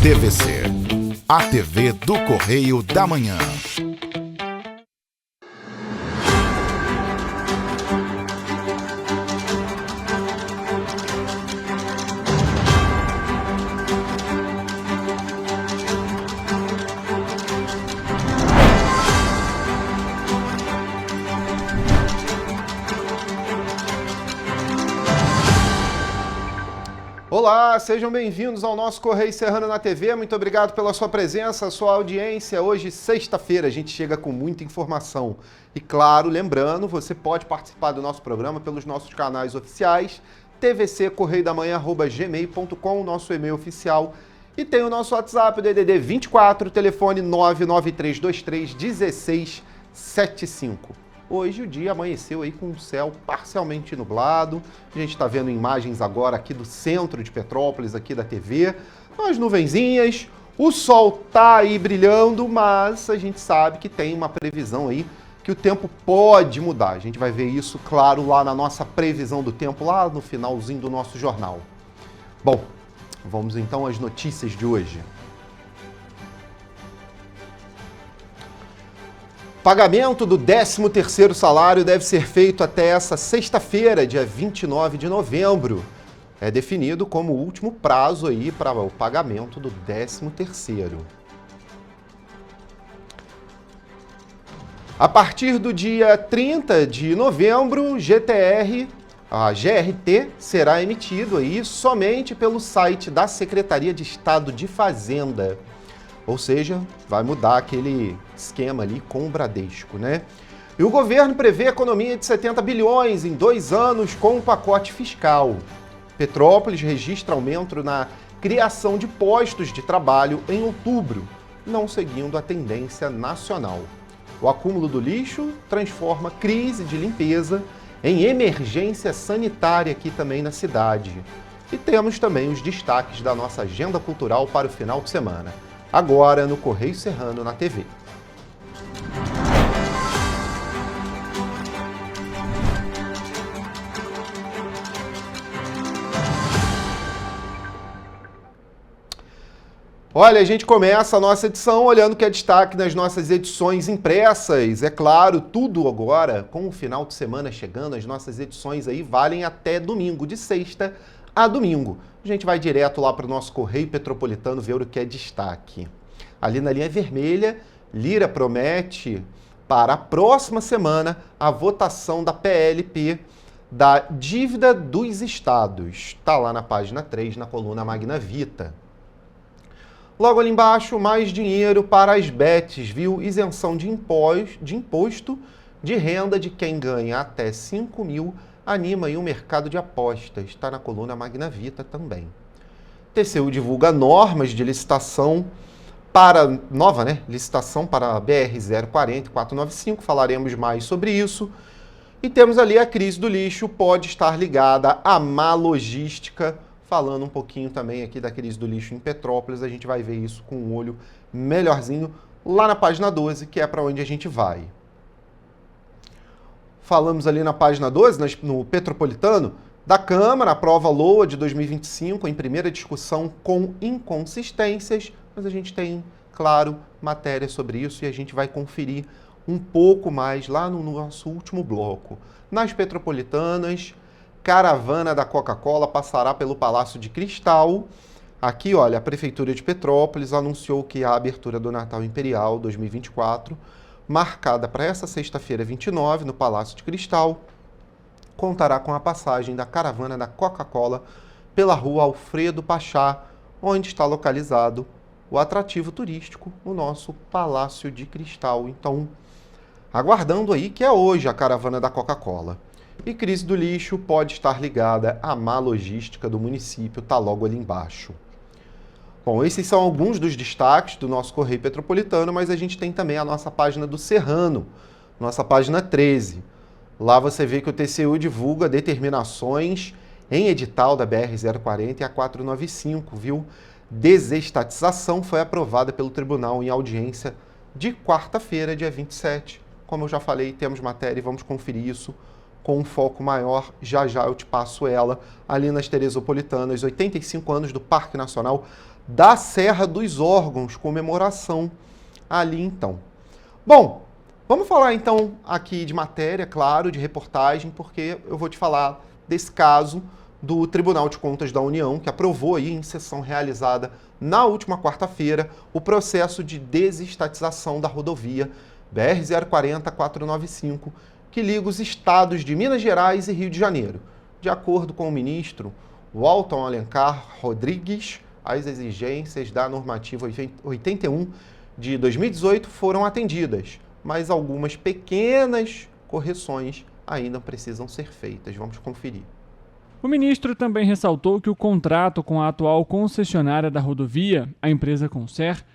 TVC, a TV do Correio da Manhã. Olá, sejam bem-vindos ao nosso Correio Serrano na TV. Muito obrigado pela sua presença, sua audiência. Hoje, sexta-feira, a gente chega com muita informação. E claro, lembrando, você pode participar do nosso programa pelos nossos canais oficiais, tvccorreiodamanhã@gmail.com, nosso e-mail oficial. E tem o nosso WhatsApp, o DDD 24, telefone 993231675. Hoje o dia amanheceu aí com o céu parcialmente nublado. A gente está vendo imagens agora aqui do centro de Petrópolis, aqui da TV. As nuvenzinhas, o sol tá aí brilhando, mas a gente sabe que tem uma previsão aí que o tempo pode mudar. A gente vai ver isso, claro, lá na nossa previsão do tempo, lá no finalzinho do nosso jornal. Bom, vamos então às notícias de hoje. Pagamento do 13º salário deve ser feito até essa sexta-feira, dia 29 de novembro. É definido como o último prazo aí para o pagamento do 13º. A partir do dia 30 de novembro, a GRT será emitido aí somente pelo site da Secretaria de Estado de Fazenda. Ou seja, vai mudar aquele esquema ali com o Bradesco, né? E o governo prevê economia de 70 bilhões em 2 anos com o pacote fiscal. Petrópolis registra aumento na criação de postos de trabalho em outubro, não seguindo a tendência nacional. O acúmulo do lixo transforma crise de limpeza em emergência sanitária aqui também na cidade. E temos também os destaques da nossa agenda cultural para o final de semana. Agora no Correio Serrano na TV. Olha, a gente começa a nossa edição olhando o que é destaque nas nossas edições impressas. É claro, tudo agora, com o final de semana chegando, as nossas edições aí valem até domingo, de sexta a domingo. A gente vai direto lá para o nosso Correio Petropolitano ver o que é destaque. Ali na linha vermelha, Lira promete para a próxima semana a votação da PLP da dívida dos estados. Está lá na página 3, na coluna Magna Vita. Logo ali embaixo, mais dinheiro para as bets, viu? Isenção de imposto de renda de quem ganha até 5 mil anima aí o mercado de apostas. Está na coluna Magna Vita também. TCU divulga normas de licitação para licitação para a BR-040 e 495. Falaremos mais sobre isso. E temos ali a crise do lixo, pode estar ligada à má logística. Falando um pouquinho também aqui da crise do lixo em Petrópolis, a gente vai ver isso com um olho melhorzinho lá na página 12, que é para onde a gente vai. Falamos ali na página 12, no Petropolitano, da Câmara, aprova a LOA de 2025 em primeira discussão com inconsistências, mas a gente tem, claro, matéria sobre isso e a gente vai conferir um pouco mais lá no nosso último bloco. Nas Petropolitanas, caravana da Coca-Cola passará pelo Palácio de Cristal. Aqui, olha, a Prefeitura de Petrópolis anunciou que a abertura do Natal Imperial 2024, marcada para essa sexta-feira 29, no Palácio de Cristal, contará com a passagem da caravana da Coca-Cola pela rua Alfredo Pachá, onde está localizado o atrativo turístico, o nosso Palácio de Cristal. Então, aguardando aí que é hoje a caravana da Coca-Cola. E crise do lixo pode estar ligada à má logística do município, tá logo ali embaixo. Bom, esses são alguns dos destaques do nosso Correio Petropolitano, mas a gente tem também a nossa página do Serrano, nossa página 13. Lá você vê que o TCU divulga determinações em edital da BR-040 e a 495, viu? Desestatização foi aprovada pelo tribunal em audiência de quarta-feira, dia 27. Como eu já falei, temos matéria e vamos conferir isso com um foco maior. Já já eu te passo ela ali nas Teresopolitanas, 85 anos do Parque Nacional da Serra dos Órgãos, comemoração ali então. Bom, vamos falar então aqui de matéria, claro, de reportagem, porque eu vou te falar desse caso do Tribunal de Contas da União, que aprovou aí em sessão realizada na última quarta-feira o processo de desestatização da rodovia BR-040-495, que liga os estados de Minas Gerais e Rio de Janeiro. De acordo com o ministro Walton Alencar Rodrigues, as exigências da normativa 81 de 2018 foram atendidas, mas algumas pequenas correções ainda precisam ser feitas. Vamos conferir. O ministro também ressaltou que o contrato com a atual concessionária da rodovia, a empresa Concer,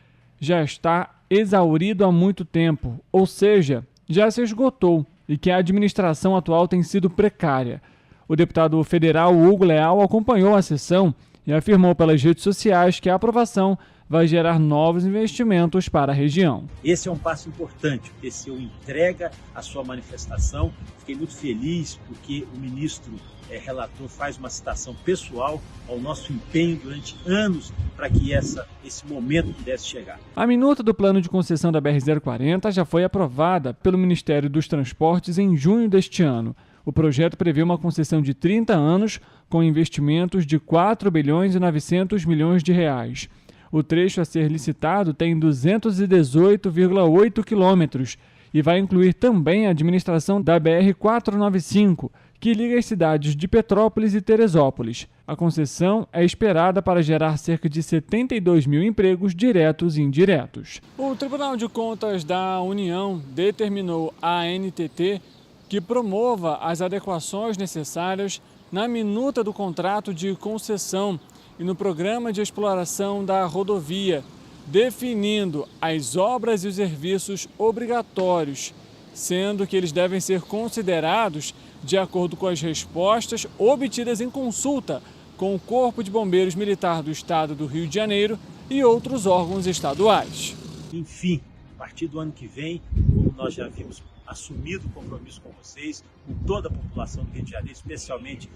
já está exaurido há muito tempo, ou seja, já se esgotou, e que a administração atual tem sido precária. O deputado federal Hugo Leal acompanhou a sessão e afirmou pelas redes sociais que a aprovação vai gerar novos investimentos para a região. Esse é um passo importante, o TCU entrega a sua manifestação. Fiquei muito feliz porque o ministro relator faz uma citação pessoal ao nosso empenho durante anos para que esse momento pudesse chegar. A minuta do plano de concessão da BR-040 já foi aprovada pelo Ministério dos Transportes em junho deste ano. O projeto prevê uma concessão de 30 anos com investimentos de 4 bilhões e 900 milhões de reais. O trecho a ser licitado tem 218,8 quilômetros e vai incluir também a administração da BR-495, que liga as cidades de Petrópolis e Teresópolis. A concessão é esperada para gerar cerca de 72 mil empregos diretos e indiretos. O Tribunal de Contas da União determinou à ANTT que promova as adequações necessárias na minuta do contrato de concessão e no programa de exploração da rodovia, definindo as obras e os serviços obrigatórios, sendo que eles devem ser considerados de acordo com as respostas obtidas em consulta com o Corpo de Bombeiros Militar do Estado do Rio de Janeiro e outros órgãos estaduais. Enfim, a partir do ano que vem, como nós já vimos assumido o compromisso com vocês, com toda a população do Rio de Janeiro, especialmente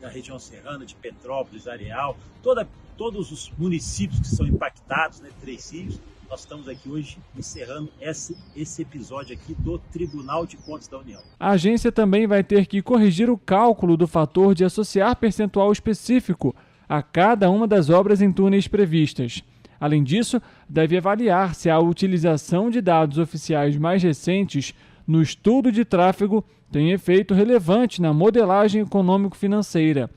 na região serrana de Petrópolis, Areal, todos os municípios que são impactados, 3 rios. Nós estamos aqui hoje encerrando esse episódio aqui do Tribunal de Contas da União. A agência também vai ter que corrigir o cálculo do fator de associar percentual específico a cada uma das obras em túneis previstas. Além disso, deve avaliar se a utilização de dados oficiais mais recentes no estudo de tráfego tem efeito relevante na modelagem econômico-financeira.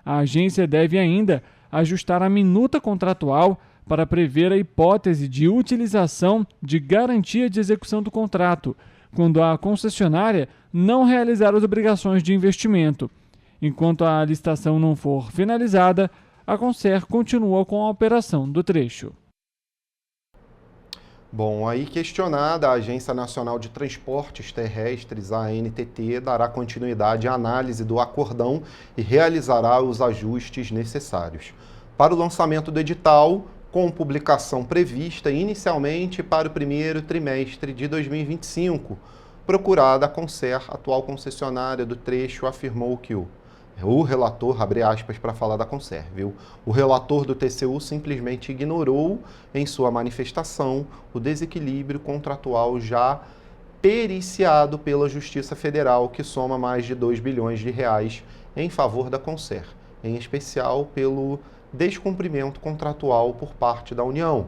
A agência deve ainda ajustar a minuta contratual para prever a hipótese de utilização de garantia de execução do contrato, quando a concessionária não realizar as obrigações de investimento. Enquanto a licitação não for finalizada, a Concer continua com a operação do trecho. Bom, aí questionada, a Agência Nacional de Transportes Terrestres, a ANTT, dará continuidade à análise do acordão e realizará os ajustes necessários. Para o lançamento do edital, com publicação prevista inicialmente para o primeiro trimestre de 2025, procurada a Concer, atual concessionária do trecho, afirmou que o relator, abre aspas para falar da Concer, viu? O relator do TCU simplesmente ignorou em sua manifestação o desequilíbrio contratual já periciado pela Justiça Federal, que soma mais de 2 bilhões de reais em favor da Concer, em especial pelo descumprimento contratual por parte da União,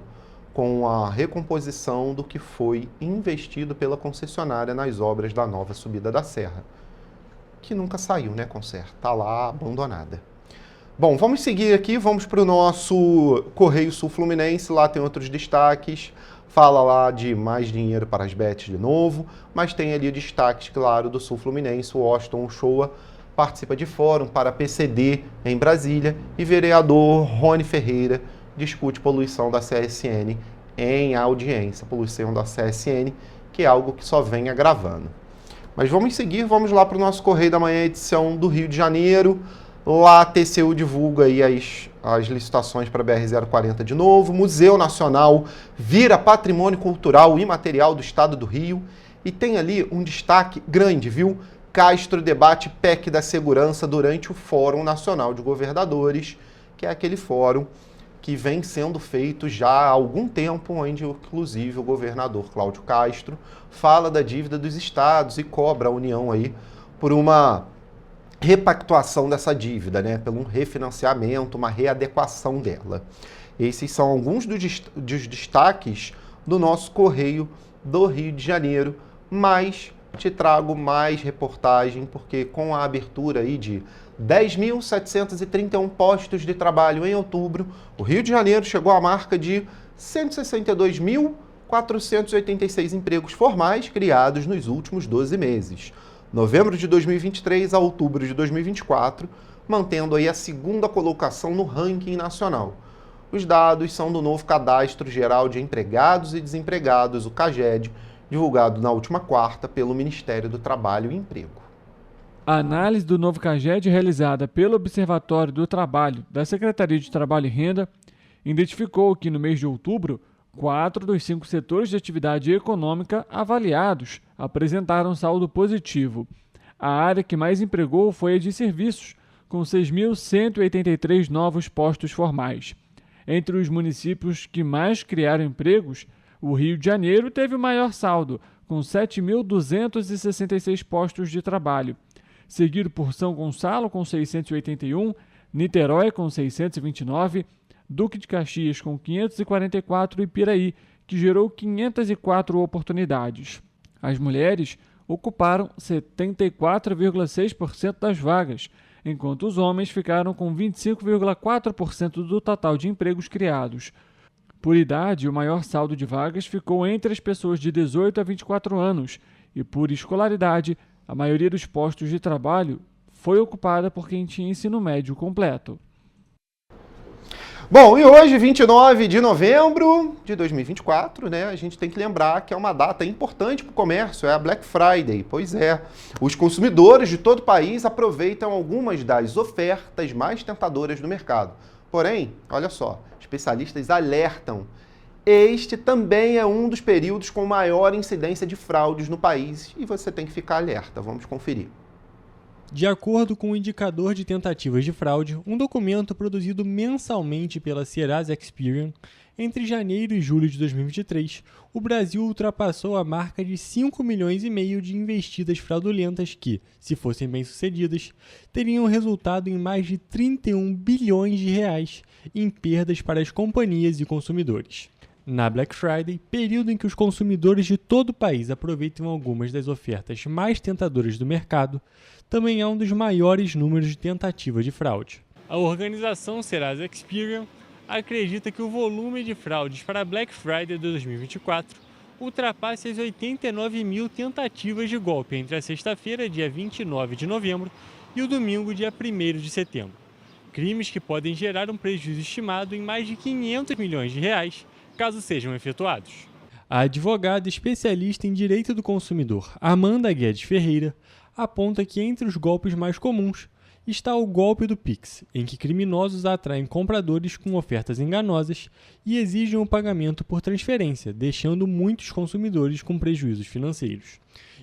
com a recomposição do que foi investido pela concessionária nas obras da nova subida da Serra, que nunca saiu, né, Concer? Está lá abandonada. Bom, vamos seguir aqui, vamos para o nosso Correio Sul Fluminense, lá tem outros destaques, fala lá de mais dinheiro para as bets de novo, mas tem ali destaques, claro, do Sul Fluminense, o Washington Uchoa participa de fórum para PCD em Brasília e vereador Rony Ferreira discute poluição da CSN em audiência, poluição da CSN, que é algo que só vem agravando. Mas vamos seguir, vamos lá para o nosso Correio da Manhã, edição do Rio de Janeiro. Lá a TCU divulga aí as licitações para a BR-040 de novo. Museu Nacional vira patrimônio cultural imaterial do Estado do Rio. E tem ali um destaque grande, viu? Castro debate PEC da segurança durante o Fórum Nacional de Governadores, que é aquele fórum que vem sendo feito já há algum tempo, onde inclusive o governador Cláudio Castro fala da dívida dos estados e cobra a União aí por uma repactuação dessa dívida, né, pelo um refinanciamento, uma readequação dela. Esses são alguns dos destaques do nosso Correio do Rio de Janeiro, mas te trago mais reportagem, porque com a abertura aí de 10.731 postos de trabalho em outubro, o Rio de Janeiro chegou à marca de 162.486 empregos formais criados nos últimos 12 meses. Novembro de 2023 a outubro de 2024, mantendo aí a segunda colocação no ranking nacional. Os dados são do novo Cadastro Geral de Empregados e Desempregados, o CAGED, divulgado na última quarta pelo Ministério do Trabalho e Emprego. A análise do novo CAGED, realizada pelo Observatório do Trabalho da Secretaria de Trabalho e Renda, identificou que no mês de outubro, 4 dos 5 setores de atividade econômica avaliados apresentaram saldo positivo. A área que mais empregou foi a de serviços, com 6.183 novos postos formais. Entre os municípios que mais criaram empregos, o Rio de Janeiro teve o maior saldo, com 7.266 postos de trabalho, seguido por São Gonçalo, com 681, Niterói, com 629, Duque de Caxias, com 544 e Piraí, que gerou 504 oportunidades. As mulheres ocuparam 74,6% das vagas, enquanto os homens ficaram com 25,4% do total de empregos criados. Por idade, o maior saldo de vagas ficou entre as pessoas de 18 a 24 anos e, por escolaridade, a maioria dos postos de trabalho foi ocupada por quem tinha ensino médio completo. Bom, e hoje, 29 de novembro de 2024, né, a gente tem que lembrar que é uma data importante para o comércio, é a Black Friday. Pois é, os consumidores de todo o país aproveitam algumas das ofertas mais tentadoras do mercado. Porém, olha só, especialistas alertam, este também é um dos períodos com maior incidência de fraudes no país e você tem que ficar alerta. Vamos conferir. De acordo com o Indicador de Tentativas de Fraude, um documento produzido mensalmente pela Serasa Experian, entre janeiro e julho de 2023, o Brasil ultrapassou a marca de 5,5 milhões de investidas fraudulentas que, se fossem bem-sucedidas, teriam resultado em mais de 31 bilhões de reais em perdas para as companhias e consumidores. Na Black Friday, período em que os consumidores de todo o país aproveitam algumas das ofertas mais tentadoras do mercado, também há um dos maiores números de tentativas de fraude. A organização Serasa Experian acredita que o volume de fraudes para a Black Friday de 2024 ultrapasse as 89 mil tentativas de golpe entre a sexta-feira, dia 29 de novembro, e o domingo, dia 1º de setembro. Crimes que podem gerar um prejuízo estimado em mais de 500 milhões de reais, caso sejam efetuados. A advogada especialista em direito do consumidor, Amanda Guedes Ferreira, aponta que entre os golpes mais comuns está o golpe do Pix, em que criminosos atraem compradores com ofertas enganosas e exigem o pagamento por transferência, deixando muitos consumidores com prejuízos financeiros.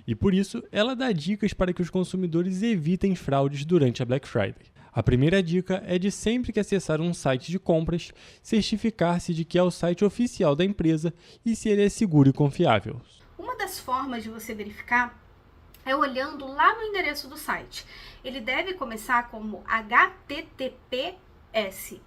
E por isso, ela dá dicas para que os consumidores evitem fraudes durante a Black Friday. A primeira dica é de sempre que acessar um site de compras, certificar-se de que é o site oficial da empresa e se ele é seguro e confiável. Uma das formas de você verificar é olhando lá no endereço do site. Ele deve começar como HTTPS.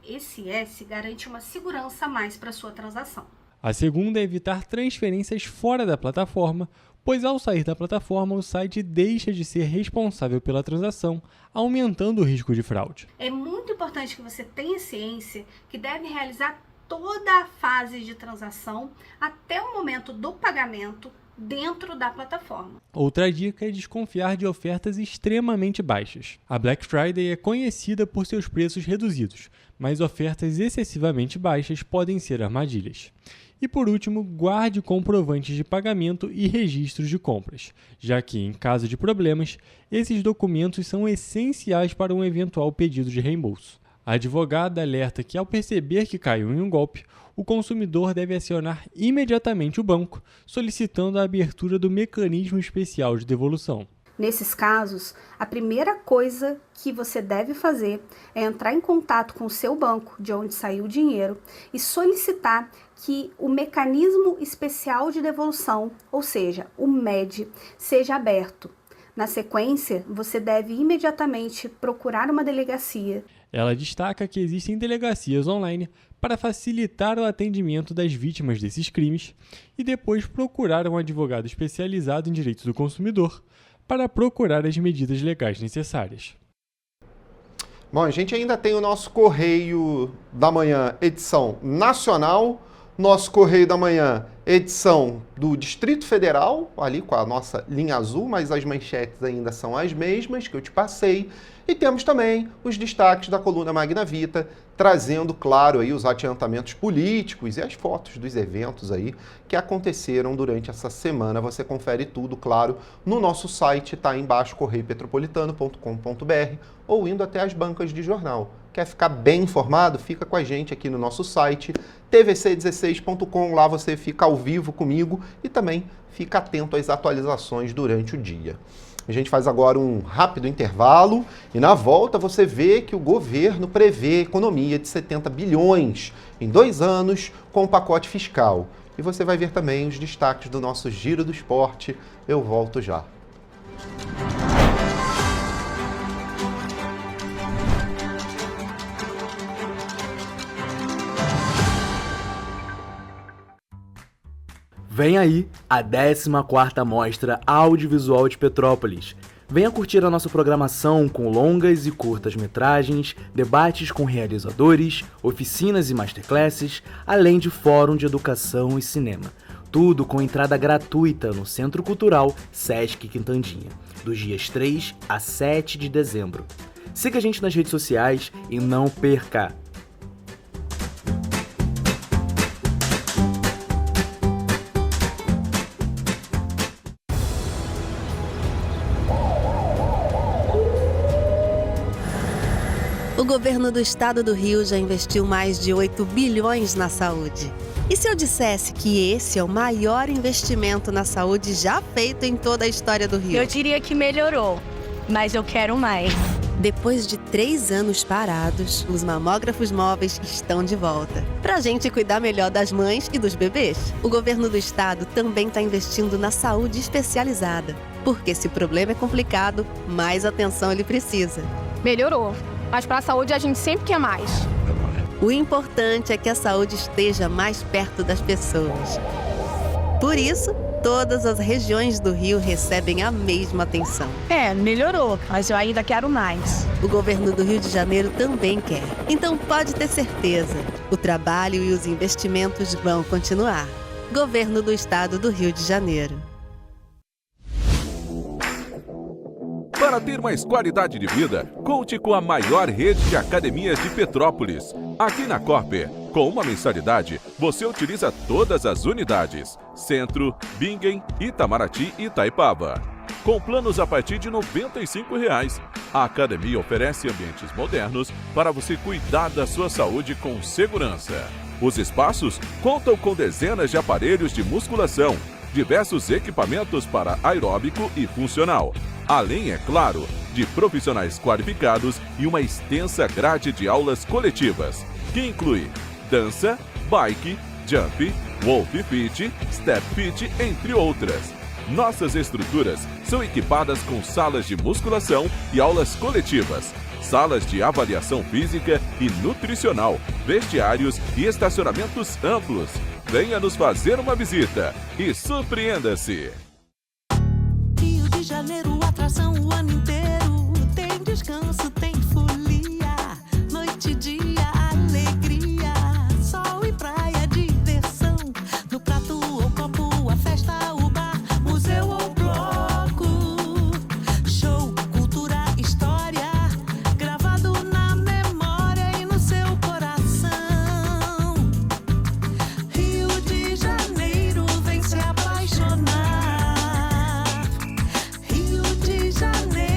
Esse S garante uma segurança a mais para sua transação. A segunda é evitar transferências fora da plataforma, pois ao sair da plataforma o site deixa de ser responsável pela transação, aumentando o risco de fraude. É muito importante que você tenha ciência que deve realizar toda a fase de transação até o momento do pagamento dentro da plataforma. Outra dica é desconfiar de ofertas extremamente baixas. A Black Friday é conhecida por seus preços reduzidos, mas ofertas excessivamente baixas podem ser armadilhas. E por último, guarde comprovantes de pagamento e registros de compras, já que, em caso de problemas, esses documentos são essenciais para um eventual pedido de reembolso. A advogada alerta que, ao perceber que caiu em um golpe, o consumidor deve acionar imediatamente o banco, solicitando a abertura do mecanismo especial de devolução. Nesses casos, a primeira coisa que você deve fazer é entrar em contato com o seu banco, de onde saiu o dinheiro, e solicitar que o mecanismo especial de devolução, ou seja, o MED, seja aberto. Na sequência, você deve imediatamente procurar uma delegacia. Ela destaca que existem delegacias online para facilitar o atendimento das vítimas desses crimes e depois procurar um advogado especializado em direitos do consumidor para procurar as medidas legais necessárias. Bom, a gente ainda tem o nosso Correio da Manhã, edição nacional, nosso Correio da Manhã, edição do Distrito Federal, ali com a nossa linha azul, mas as manchetes ainda são as mesmas que eu te passei. E temos também os destaques da coluna Magna Vita, trazendo, claro, aí os adiantamentos políticos e as fotos dos eventos aí que aconteceram durante essa semana. Você confere tudo, claro, no nosso site, está aí embaixo, correiopetropolitano.com.br, ou indo até as bancas de jornal. Quer ficar bem informado? Fica com a gente aqui no nosso site, tvc16.com, lá você fica ao vivo comigo e também fica atento às atualizações durante o dia. A gente faz agora um rápido intervalo e na volta você vê que o governo prevê economia de 70 bilhões em 2 anos com o pacote fiscal. E você vai ver também os destaques do nosso Giro do Esporte. Eu volto já. Vem aí a 14ª Mostra Audiovisual de Petrópolis. Venha curtir a nossa programação com longas e curtas-metragens, debates com realizadores, oficinas e masterclasses, além de fórum de educação e cinema. Tudo com entrada gratuita no Centro Cultural Sesc Quintandinha, dos dias 3 a 7 de dezembro. Siga a gente nas redes sociais e não perca! O governo do estado do Rio já investiu mais de 8 bilhões na saúde. E se eu dissesse que esse é o maior investimento na saúde já feito em toda a história do Rio? Eu diria que melhorou, mas eu quero mais. Depois de 3 anos parados, os mamógrafos móveis estão de volta. Pra gente cuidar melhor das mães e dos bebês. O governo do estado também está investindo na saúde especializada. Porque se o problema é complicado, mais atenção ele precisa. Melhorou, mas para a saúde a gente sempre quer mais. O importante é que a saúde esteja mais perto das pessoas. Por isso, todas as regiões do Rio recebem a mesma atenção. Melhorou, mas eu ainda quero mais. O governo do Rio de Janeiro também quer. Então pode ter certeza, o trabalho e os investimentos vão continuar. Governo do Estado do Rio de Janeiro. Para ter mais qualidade de vida, conte com a maior rede de academias de Petrópolis. Aqui na Corper, com uma mensalidade, você utiliza todas as unidades: Centro, Bingen, Itamaraty e Itaipava. Com planos a partir de R$ 95,00. A academia oferece ambientes modernos para você cuidar da sua saúde com segurança. Os espaços contam com dezenas de aparelhos de musculação, diversos equipamentos para aeróbico e funcional. Além, é claro, de profissionais qualificados e uma extensa grade de aulas coletivas, que inclui dança, bike, jump, wolf fit, step fit, entre outras. Nossas estruturas são equipadas com salas de musculação e aulas coletivas, salas de avaliação física e nutricional, vestiários e estacionamentos amplos. Venha nos fazer uma visita e surpreenda-se! Rio de Janeiro, atração o ano inteiro. Tem descanso, tem folia, noite e dia, alegria, sol e praia, diversão. No prato ou copo, a festa, o bar, museu ou bloco. Show, cultura, história, gravado na memória e no seu coração. Rio de Janeiro, vem se apaixonar. Rio de Janeiro.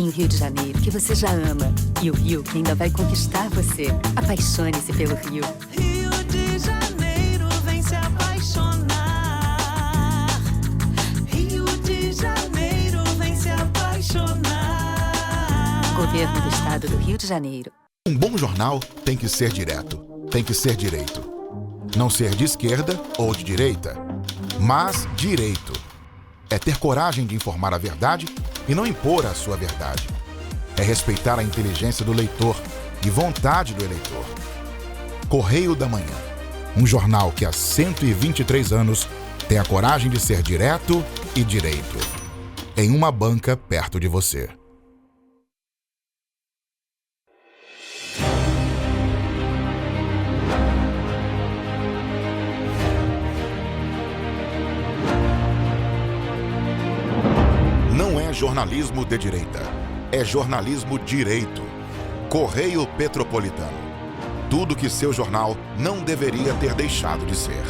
Tem Rio de Janeiro, que você já ama. E o Rio, que ainda vai conquistar você. Apaixone-se pelo Rio. Rio de Janeiro, vem se apaixonar. Rio de Janeiro, vem se apaixonar. Governo do Estado do Rio de Janeiro. Um bom jornal tem que ser direto, tem que ser direito. Não ser de esquerda ou de direita, mas direito. É ter coragem de informar a verdade e não impor a sua verdade. É respeitar a inteligência do leitor e vontade do eleitor. Correio da Manhã, um jornal que há 123 anos tem a coragem de ser direto e direito. Em uma banca perto de você. Não é jornalismo de direita, é jornalismo direito. Correio Petropolitano. Tudo que seu jornal não deveria ter deixado de ser.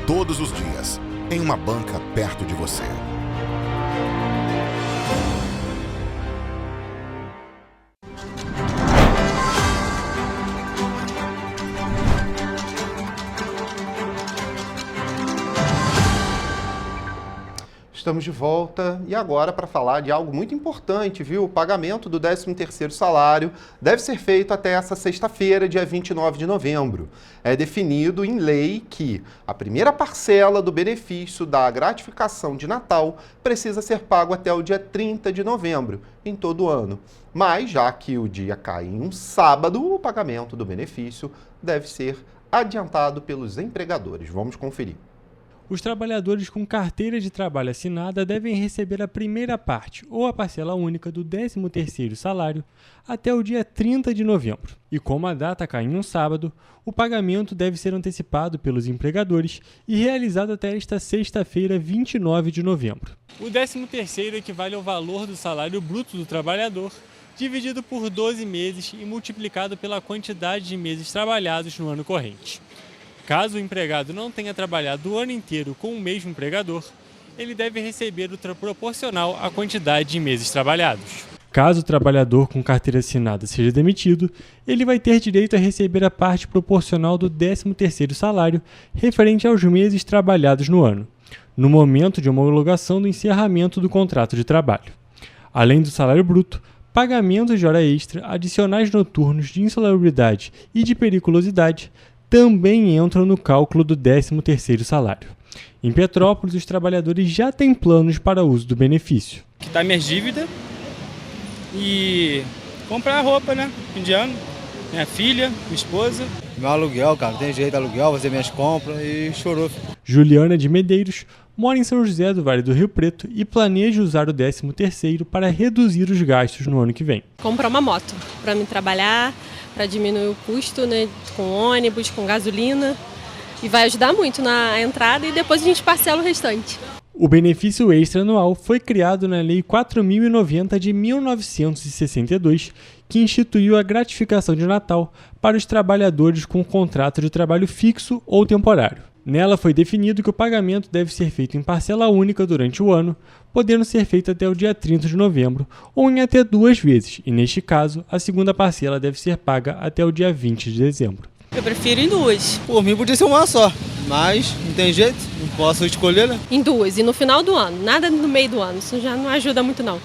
Todos os dias, em uma banca perto de você. Estamos de volta e agora para falar de algo muito importante, viu? O pagamento do 13º salário deve ser feito até essa sexta-feira, dia 29 de novembro. É definido em lei que a primeira parcela do benefício da gratificação de Natal precisa ser pago até o dia 30 de novembro, em todo o ano. Mas, já que o dia cai em um sábado, o pagamento do benefício deve ser adiantado pelos empregadores. Vamos conferir. Os trabalhadores com carteira de trabalho assinada devem receber a primeira parte ou a parcela única do 13º salário até o dia 30 de novembro. E como a data cai em um sábado, o pagamento deve ser antecipado pelos empregadores e realizado até esta sexta-feira, 29 de novembro. O 13º equivale ao valor do salário bruto do trabalhador, dividido por 12 meses e multiplicado pela quantidade de meses trabalhados no ano corrente. Caso o empregado não tenha trabalhado o ano inteiro com o mesmo empregador, ele deve receber o proporcional à quantidade de meses trabalhados. Caso o trabalhador com carteira assinada seja demitido, ele vai ter direito a receber a parte proporcional do 13º salário referente aos meses trabalhados no ano, no momento de homologação do encerramento do contrato de trabalho. Além do salário bruto, pagamentos de hora extra, adicionais noturnos, de insalubridade e de periculosidade também entram no cálculo do 13º salário. Em Petrópolis, os trabalhadores já têm planos para uso do benefício. Quitar minhas dívidas e comprar roupa, né? Fim de ano, minha filha, minha esposa. Meu aluguel, cara, tem jeito de aluguel, fazer minhas compras e chorou. Juliana de Medeiros mora em São José do Vale do Rio Preto e planeja usar o 13º para reduzir os gastos no ano que vem. Comprar uma moto para me trabalhar, para diminuir o custo, né, com ônibus, com gasolina, e vai ajudar muito na entrada e depois a gente parcela o restante. O benefício extra anual foi criado na Lei 4.090 de 1962, que instituiu a gratificação de Natal para os trabalhadores com contrato de trabalho fixo ou temporário. Nela foi definido que o pagamento deve ser feito em parcela única durante o ano, podendo ser feito até o dia 30 de novembro ou em até 2 vezes, e neste caso, a segunda parcela deve ser paga até o dia 20 de dezembro. Eu prefiro em 2. Por mim podia ser uma só, mas não tem jeito, não posso escolher, né? Em 2 e no final do ano, nada no meio do ano, isso já não ajuda muito não.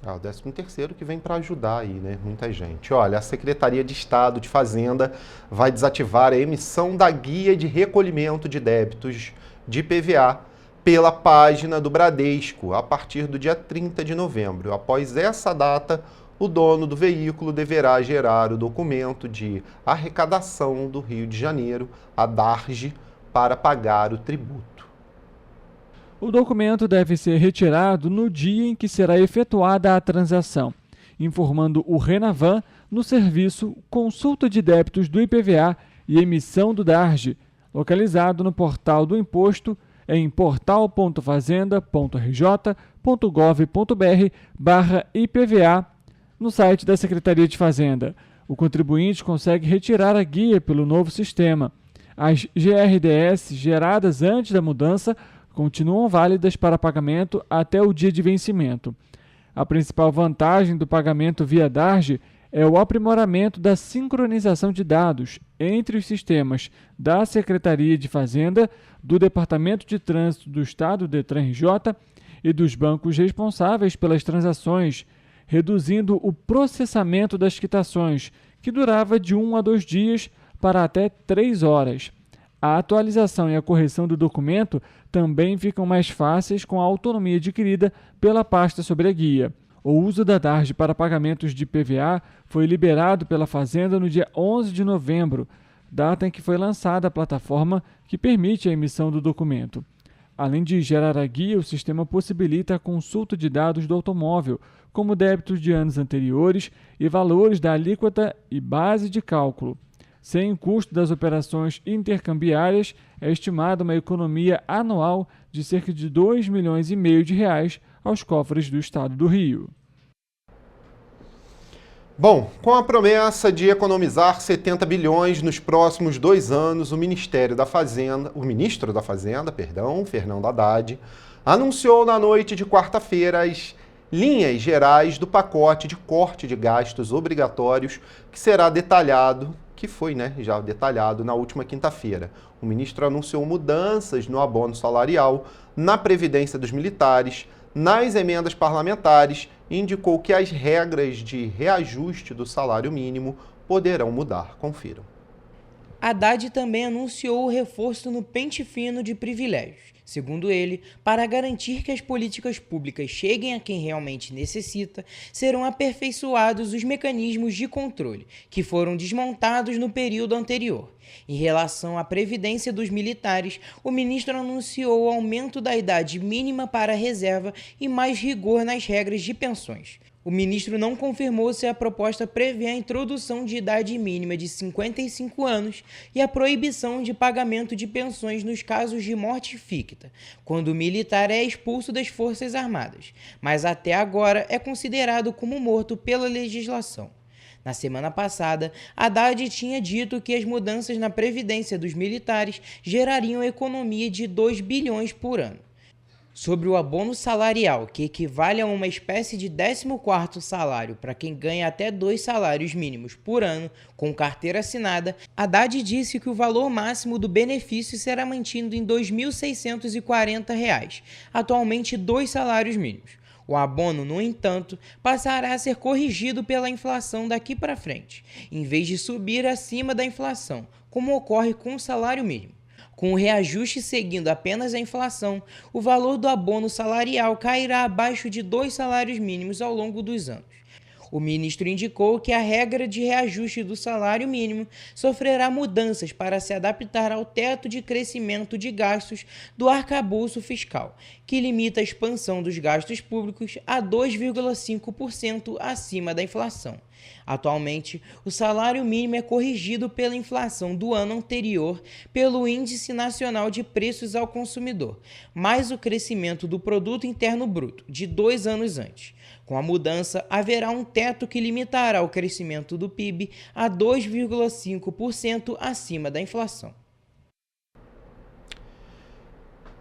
O 13º que vem para ajudar aí, né? Muita gente. Olha, a Secretaria de Estado de Fazenda vai desativar a emissão da guia de recolhimento de débitos de IPVA pela página do Bradesco a partir do dia 30 de novembro. Após essa data, o dono do veículo deverá gerar o documento de arrecadação do Rio de Janeiro, a DARJ, para pagar o tributo. O documento deve ser retirado no dia em que será efetuada a transação, informando o Renavan no serviço Consulta de Débitos do IPVA e Emissão do DARJ, localizado no portal do Imposto em portal.fazenda.rj.gov.br/IPVA no site da Secretaria de Fazenda. O contribuinte consegue retirar a guia pelo novo sistema. As GRDS geradas antes da mudança continuam válidas para pagamento até o dia de vencimento. A principal vantagem do pagamento via DARJ é o aprimoramento da sincronização de dados entre os sistemas da Secretaria de Fazenda, do Departamento de Trânsito do Estado, DETRAN-RJ, e dos bancos responsáveis pelas transações, reduzindo o processamento das quitações, que durava de 1 a 2 dias para até 3 horas. A atualização e a correção do documento também ficam mais fáceis com a autonomia adquirida pela pasta sobre a guia. O uso da DARJ para pagamentos de PVA foi liberado pela Fazenda no dia 11 de novembro, data em que foi lançada a plataforma que permite a emissão do documento. Além de gerar a guia, o sistema possibilita a consulta de dados do automóvel, como débitos de anos anteriores e valores da alíquota e base de cálculo. Sem o custo das operações intercambiárias, é estimada uma economia anual de cerca de R$ 2,5 milhões aos cofres do Estado do Rio. Bom, com a promessa de economizar 70 bilhões nos próximos 2 anos, o ministro da Fazenda, Fernando Haddad, anunciou na noite de quarta-feira as linhas gerais do pacote de corte de gastos obrigatórios que será detalhado, que foi já detalhado na última quinta-feira. O ministro anunciou mudanças no abono salarial, na previdência dos militares, nas emendas parlamentares e indicou que as regras de reajuste do salário mínimo poderão mudar. Confiram. Haddad também anunciou o reforço no pente fino de privilégios. Segundo ele, para garantir que as políticas públicas cheguem a quem realmente necessita, serão aperfeiçoados os mecanismos de controle, que foram desmontados no período anterior. Em relação à previdência dos militares, o ministro anunciou o aumento da idade mínima para a reserva e mais rigor nas regras de pensões. O ministro não confirmou se a proposta prevê a introdução de idade mínima de 55 anos e a proibição de pagamento de pensões nos casos de morte ficta, quando o militar é expulso das Forças Armadas, mas até agora é considerado como morto pela legislação. Na semana passada, Haddad tinha dito que as mudanças na previdência dos militares gerariam economia de 2 bilhões por ano. Sobre o abono salarial, que equivale a uma espécie de 14º salário para quem ganha até 2 salários mínimos por ano, com carteira assinada, Haddad disse que o valor máximo do benefício será mantido em R$ 2.640, atualmente 2 salários mínimos. O abono, no entanto, passará a ser corrigido pela inflação daqui para frente, em vez de subir acima da inflação, como ocorre com o salário mínimo. Com o reajuste seguindo apenas a inflação, o valor do abono salarial cairá abaixo de 2 salários mínimos ao longo dos anos. O ministro indicou que a regra de reajuste do salário mínimo sofrerá mudanças para se adaptar ao teto de crescimento de gastos do arcabouço fiscal, que limita a expansão dos gastos públicos a 2,5% acima da inflação. Atualmente, o salário mínimo é corrigido pela inflação do ano anterior pelo Índice Nacional de Preços ao Consumidor, mais o crescimento do Produto Interno Bruto, de 2 anos antes. Com a mudança, haverá um teto que limitará o crescimento do PIB a 2,5% acima da inflação.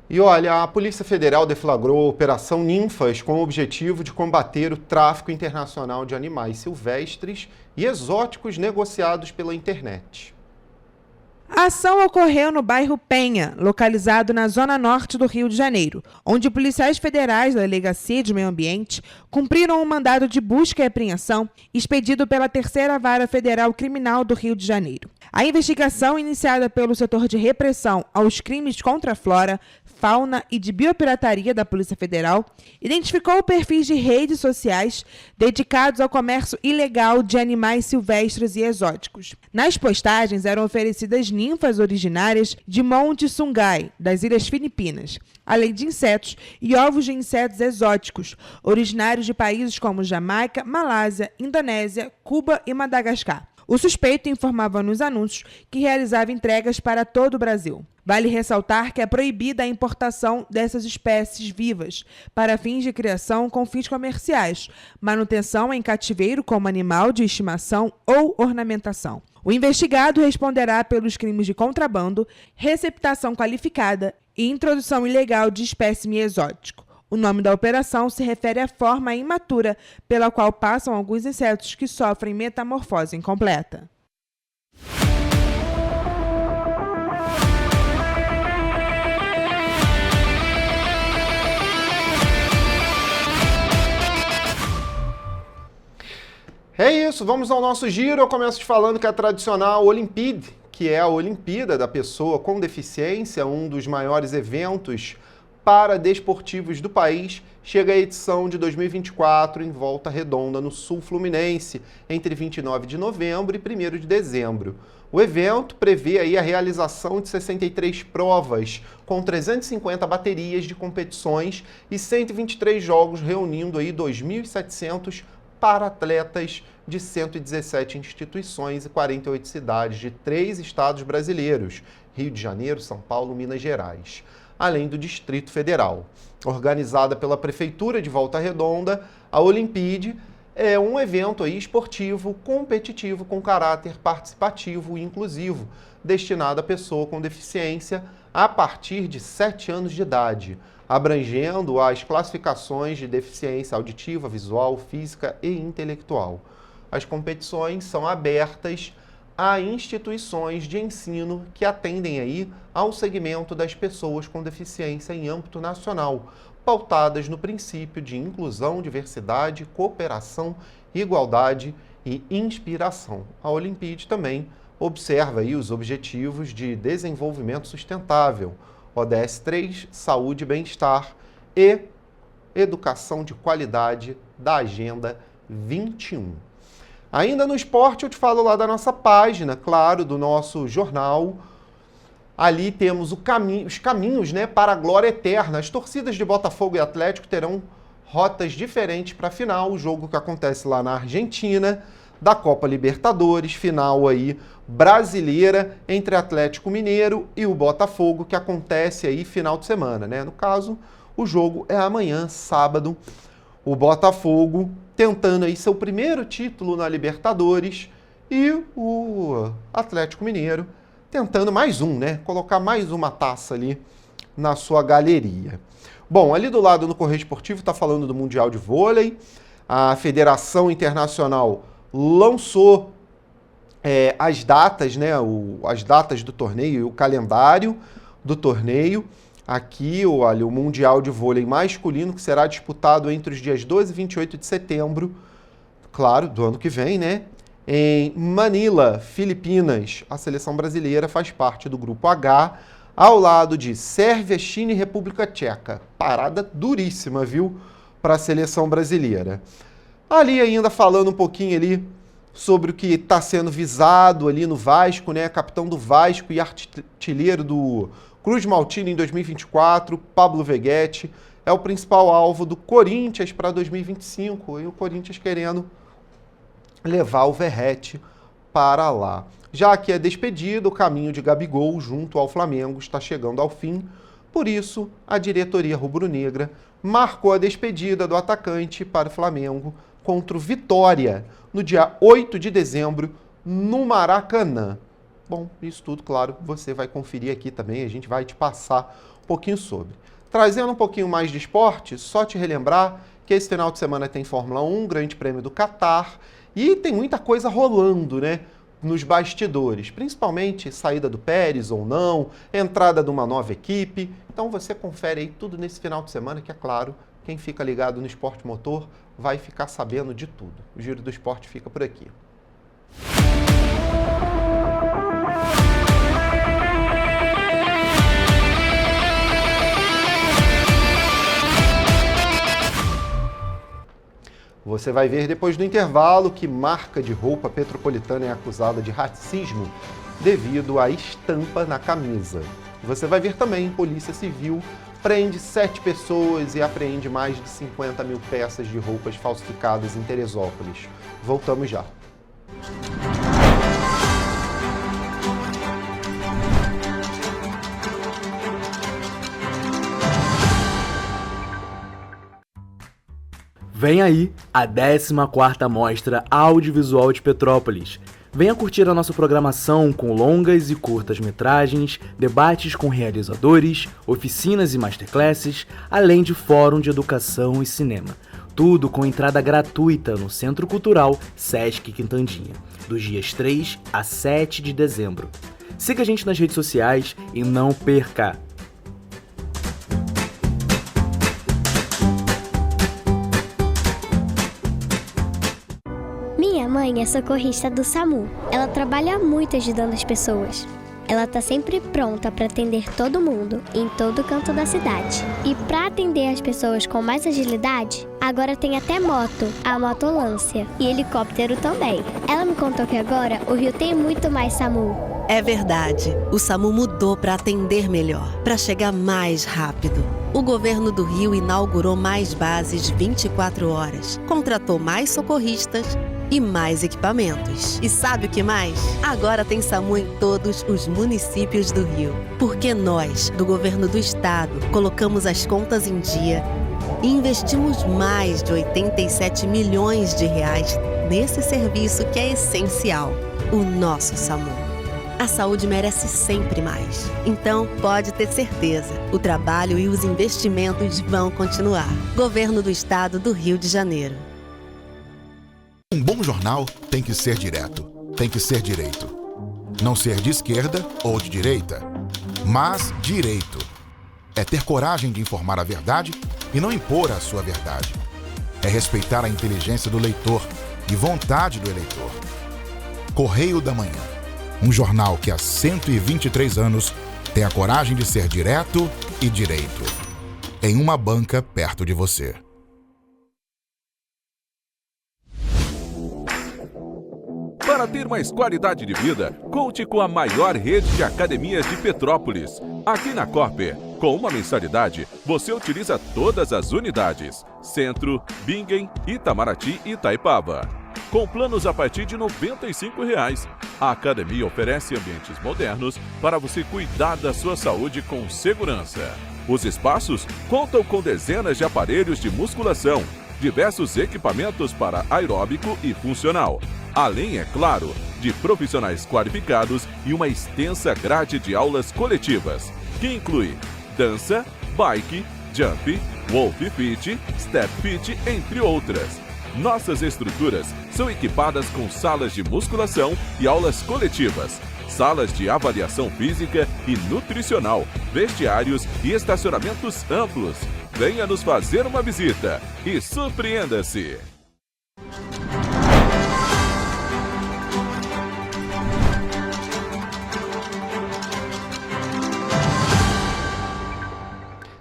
E olha, a Polícia Federal deflagrou a Operação Ninfas com o objetivo de combater o tráfico internacional de animais silvestres e exóticos negociados pela internet. A ação ocorreu no bairro Penha, localizado na zona norte do Rio de Janeiro, onde policiais federais da Delegacia de Meio Ambiente cumpriram um mandado de busca e apreensão expedido pela 3ª Vara Federal Criminal do Rio de Janeiro. A investigação, iniciada pelo setor de repressão aos crimes contra a flora, fauna e de biopirataria da Polícia Federal, identificou perfis de redes sociais dedicados ao comércio ilegal de animais silvestres e exóticos. Nas postagens eram oferecidas ninfas originárias de Monte Sungai, das Ilhas Filipinas, além de insetos e ovos de insetos exóticos, originários de países como Jamaica, Malásia, Indonésia, Cuba e Madagascar. O suspeito informava nos anúncios que realizava entregas para todo o Brasil. Vale ressaltar que é proibida a importação dessas espécies vivas para fins de criação com fins comerciais, manutenção em cativeiro como animal de estimação ou ornamentação. O investigado responderá pelos crimes de contrabando, receptação qualificada e introdução ilegal de espécime exótico. O nome da operação se refere à forma imatura pela qual passam alguns insetos que sofrem metamorfose incompleta. É isso, vamos ao nosso giro. Eu começo te falando que a tradicional Olimpíada, que é a Olimpíada da Pessoa com Deficiência, um dos maiores eventos paradesportivos do país, chega à edição de 2024 em Volta Redonda, no Sul Fluminense, entre 29 de novembro e 1º de dezembro. O evento prevê aí a realização de 63 provas, com 350 baterias de competições e 123 jogos, reunindo aí 2.700 para atletas de 117 instituições e 48 cidades de 3 estados brasileiros, Rio de Janeiro, São Paulo, Minas Gerais, além do Distrito Federal. Organizada pela Prefeitura de Volta Redonda, a Olimpíada é um evento aí esportivo competitivo com caráter participativo e inclusivo, destinado à pessoa com deficiência a partir de 7 anos de idade, abrangendo as classificações de deficiência auditiva, visual, física e intelectual. As competições são abertas a instituições de ensino que atendem aí ao segmento das pessoas com deficiência em âmbito nacional, pautadas no princípio de inclusão, diversidade, cooperação, igualdade e inspiração. A Olimpíada também observa aí os Objetivos de Desenvolvimento Sustentável, ODS 3, Saúde e Bem-Estar e Educação de Qualidade da Agenda 21. Ainda no esporte, eu te falo lá da nossa página, claro, do nosso jornal. Ali temos os caminhos, né, para a glória eterna. As torcidas de Botafogo e Atlético terão rotas diferentes para a final, o jogo que acontece lá na Argentina, da Copa Libertadores, final aí brasileira entre Atlético Mineiro e o Botafogo, que acontece aí final de semana, né? No caso, o jogo é amanhã, sábado. O Botafogo tentando aí seu primeiro título na Libertadores e o Atlético Mineiro tentando mais um, né? Colocar mais uma taça ali na sua galeria. Bom, ali do lado no Correio Esportivo está falando do Mundial de Vôlei. A Federação Internacional lançou as datas, né? As datas do torneio e o calendário do torneio. Aqui, olha, o Mundial de Vôlei masculino, que será disputado entre os dias 12 e 28 de setembro, claro, do ano que vem, né? Em Manila, Filipinas. A seleção brasileira faz parte do Grupo H, ao lado de Sérvia, China e República Tcheca. Parada duríssima, viu, para a seleção brasileira. Ali ainda falando um pouquinho ali sobre o que está sendo visado ali no Vasco, né? Capitão do Vasco e artilheiro do Cruz Maltina em 2024, Pablo Veguete, é o principal alvo do Corinthians para 2025, e o Corinthians querendo levar o Verratti para lá. Já que é despedido, o caminho de Gabigol junto ao Flamengo está chegando ao fim, por isso a diretoria rubro-negra marcou a despedida do atacante para o Flamengo contra o Vitória, no dia 8 de dezembro, no Maracanã. Bom, isso tudo, claro, você vai conferir aqui também, a gente vai te passar um pouquinho sobre. Trazendo um pouquinho mais de esporte, só te relembrar que esse final de semana tem Fórmula 1, Grande Prêmio do Catar, e tem muita coisa rolando, né, nos bastidores, principalmente saída do Pérez ou não, entrada de uma nova equipe. Então você confere aí tudo nesse final de semana, que é claro, quem fica ligado no esporte motor vai ficar sabendo de tudo. O Giro do Esporte fica por aqui. Você vai ver depois do intervalo que marca de roupa Petropolitana é acusada de racismo devido à estampa na camisa. Você vai ver também Polícia Civil prende 7 pessoas e apreende mais de 50 mil peças de roupas falsificadas em Teresópolis. Voltamos já. Vem aí a 14ª Mostra Audiovisual de Petrópolis. Venha curtir a nossa programação com longas e curtas metragens, debates com realizadores, oficinas e masterclasses, além de fórum de educação e cinema. Tudo com entrada gratuita no Centro Cultural Sesc Quintandinha, dos dias 3 a 7 de dezembro. Siga a gente nas redes sociais e não perca! Minha mãe é socorrista do SAMU. Ela trabalha muito ajudando as pessoas. Ela tá sempre pronta para atender todo mundo, em todo canto da cidade. E para atender as pessoas com mais agilidade, agora tem até moto, a motolância, e helicóptero também. Ela me contou que agora o Rio tem muito mais SAMU. É verdade. O SAMU mudou para atender melhor, para chegar mais rápido. O governo do Rio inaugurou mais bases 24 horas, contratou mais socorristas e mais equipamentos. E sabe o que mais? Agora tem SAMU em todos os municípios do Rio. Porque nós, do governo do estado, colocamos as contas em dia e investimos mais de 87 milhões de reais nesse serviço que é essencial, o nosso SAMU. A saúde merece sempre mais. Então, pode ter certeza, o trabalho e os investimentos vão continuar. Governo do Estado do Rio de Janeiro. Um bom jornal tem que ser direto, tem que ser direito. Não ser de esquerda ou de direita, mas direito. É ter coragem de informar a verdade e não impor a sua verdade. É respeitar a inteligência do leitor e vontade do eleitor. Correio da Manhã. Um jornal que há 123 anos tem a coragem de ser direto e direito. Em uma banca perto de você. Para ter mais qualidade de vida, conte com a maior rede de academias de Petrópolis. Aqui na Corper, com uma mensalidade, você utiliza todas as unidades: Centro, Bingen, Itamaraty e Itaipava. Com planos a partir de R$ 95,00. A academia oferece ambientes modernos para você cuidar da sua saúde com segurança. Os espaços contam com dezenas de aparelhos de musculação, diversos equipamentos para aeróbico e funcional, além, é claro, de profissionais qualificados e uma extensa grade de aulas coletivas, que inclui dança, bike, jump, wolf fit, step fit, entre outras. Nossas estruturas são equipadas com salas de musculação e aulas coletivas, salas de avaliação física e nutricional, vestiários e estacionamentos amplos. Venha nos fazer uma visita e surpreenda-se!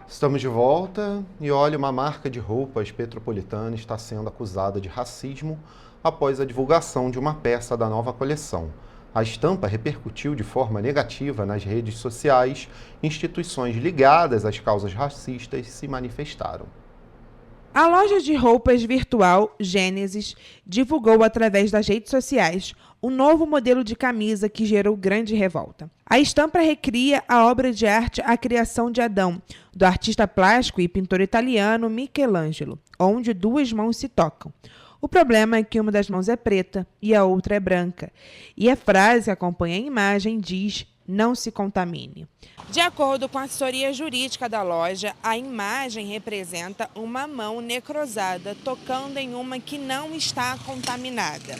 Estamos de volta e olha, uma marca de roupas Petropolitana está sendo acusada de racismo após a divulgação de uma peça da nova coleção. A estampa repercutiu de forma negativa nas redes sociais. Instituições ligadas às causas racistas se manifestaram. A loja de roupas virtual Gênesis divulgou através das redes sociais um novo modelo de camisa que gerou grande revolta. A estampa recria a obra de arte A Criação de Adão, do artista plástico e pintor italiano Michelangelo, onde duas mãos se tocam. O problema é que uma das mãos é preta e a outra é branca. E a frase que acompanha a imagem diz: "Não se contamine". De acordo com a assessoria jurídica da loja, a imagem representa uma mão necrosada tocando em uma que não está contaminada.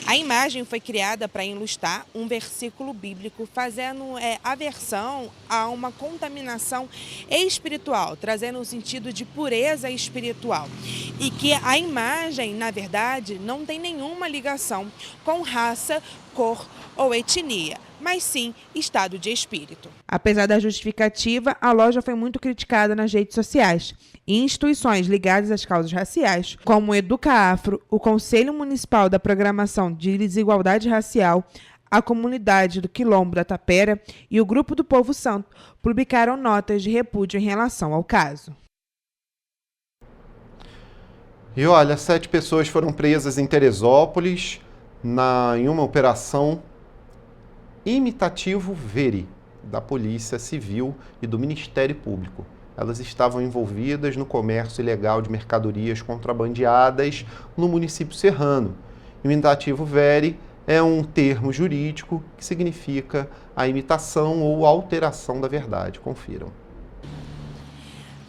A imagem foi criada para ilustrar um versículo bíblico, fazendo aversão a uma contaminação espiritual, trazendo um sentido de pureza espiritual. E que a imagem, na verdade, não tem nenhuma ligação com raça, cor ou etnia, mas sim estado de espírito. Apesar da justificativa, a loja foi muito criticada nas redes sociais. E instituições ligadas às causas raciais, como o Educa Afro, o Conselho Municipal da Programação de Desigualdade Racial, a comunidade do Quilombo da Tapera e o Grupo do Povo Santo publicaram notas de repúdio em relação ao caso. E olha, 7 pessoas foram presas em Teresópolis em uma operação Imitativo Veri, da Polícia Civil e do Ministério Público. Elas estavam envolvidas no comércio ilegal de mercadorias contrabandeadas no município serrano. O Imitativo Veri é um termo jurídico que significa a imitação ou alteração da verdade. Confiram.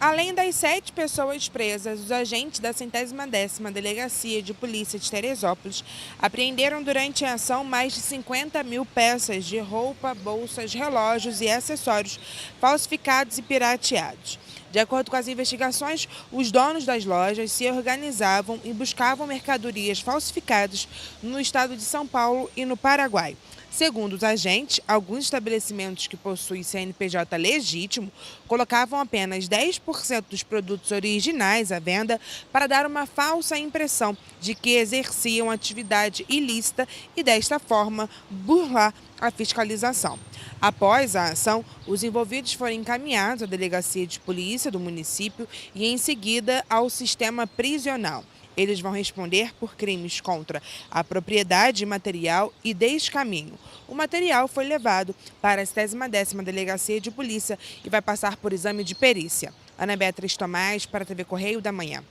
Além das 7 pessoas presas, os agentes da 110ª Delegacia de Polícia de Teresópolis apreenderam durante a ação mais de 50 mil peças de roupa, bolsas, relógios e acessórios falsificados e pirateados. De acordo com as investigações, os donos das lojas se organizavam e buscavam mercadorias falsificadas no estado de São Paulo e no Paraguai. Segundo os agentes, alguns estabelecimentos que possuem CNPJ legítimo colocavam apenas 10% dos produtos originais à venda para dar uma falsa impressão de que exerciam atividade ilícita e, desta forma, burlar a fiscalização. Após a ação, os envolvidos foram encaminhados à delegacia de polícia do município e, em seguida, ao sistema prisional. Eles vão responder por crimes contra a propriedade material e descaminho. O material foi levado para a 110ª Delegacia de Polícia e vai passar por exame de perícia. Ana Beatriz Tomás, para a TV Correio da Manhã.